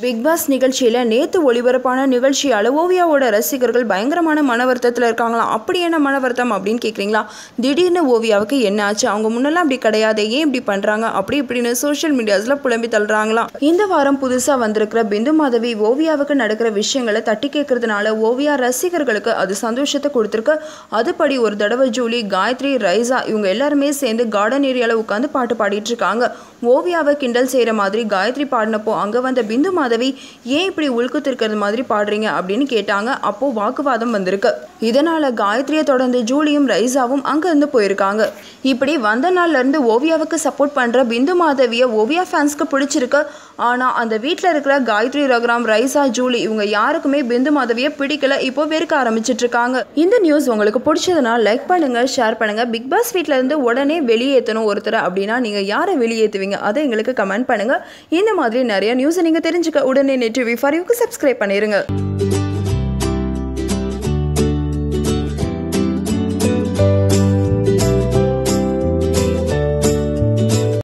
Big pass நிகழ்ச்சியில் நேற்று ஒளிபரப்பான நிகழ்ச்சியால் ஓவியாவோட ரசிகர்கள் பயங்கரமான மன வருத்தத்தில் இருக்காங்களாம். அப்படி என்ன மன வருத்தம் அப்படின்னு கேட்குறீங்களா? திடீர்னு ஓவியாவுக்கு என்ன ஆச்சு? அவங்க முன்னெல்லாம் அப்படி கிடையாது, ஏன் இப்படி பண்ணுறாங்க அப்படி இப்படின்னு சோஷியல் மீடியாஸில் புலம்பி தள்ளுறாங்களாம். இந்த வாரம் புதுசாக வந்திருக்கிற பிந்து மாதவி ஓவியாவுக்கு நடக்கிற விஷயங்களை தட்டி கேட்கறதுனால ஓவியா ரசிகர்களுக்கு அது சந்தோஷத்தை கொடுத்துருக்கு. அதுபடி ஒரு தடவை ஜூலி, காயத்ரி, ரைசா இவங்க எல்லாருமே சேர்ந்து கார்டன் ஏரியாவில் உட்காந்து பாட்டு பாடிட்டு இருக்காங்க. ஓவியாவை கிண்டல் செய்கிற மாதிரி காயத்ரி பாடினப்போ அங்கே வந்த பிந்து மாதவி, ஏன் இப்படி உள்குத்து இருக்கிறது மாதிரி பாடுறீங்க அப்படின்னு கேட்டாங்க. அப்போ வாக்குவாதம் வந்திருக்கு. இதனால காயத்ரியை தொடர்ந்து ஜூலியும் ரைசாவும் அங்கிருந்து போயிருக்காங்க. இப்படி வந்த நாள்ல இருந்து ஓவியாவுக்கு சப்போர்ட் பண்ற பிந்து மாதவியை ஓவியா ஃபேன்ஸ்க்கு பிடிச்சிருக்கு. ஆனா அந்த வீட்டில் இருக்கிற காயத்ரி, ரகுராம், ரைசா, ஜூலி இவங்க யாருக்குமே பிந்து மாதவியை பிடிக்கல. இப்போ வெறுக்க ஆரம்பிச்சிட்டு இருக்காங்க. இந்த நியூஸ் உங்களுக்கு பிடிச்சதுன்னா லைக் பண்ணுங்க, ஷேர் பண்ணுங்க. பிக் பாஸ் வீட்ல இருந்து உடனே வெளியேற்றணும் ஒருத்தர் அப்படின்னா நீங்க யாரை வெளியேற்றுவீங்க? அதை எங்களுக்கு கமெண்ட் பண்ணுங்க. இந்த மாதிரி நிறைய நியூஸை நீங்க தெரிஞ்சுக்க உடனே நெட் டிவி ஃபார் யூக்கு சப்ஸ்கிரைப் பண்ணிருங்க.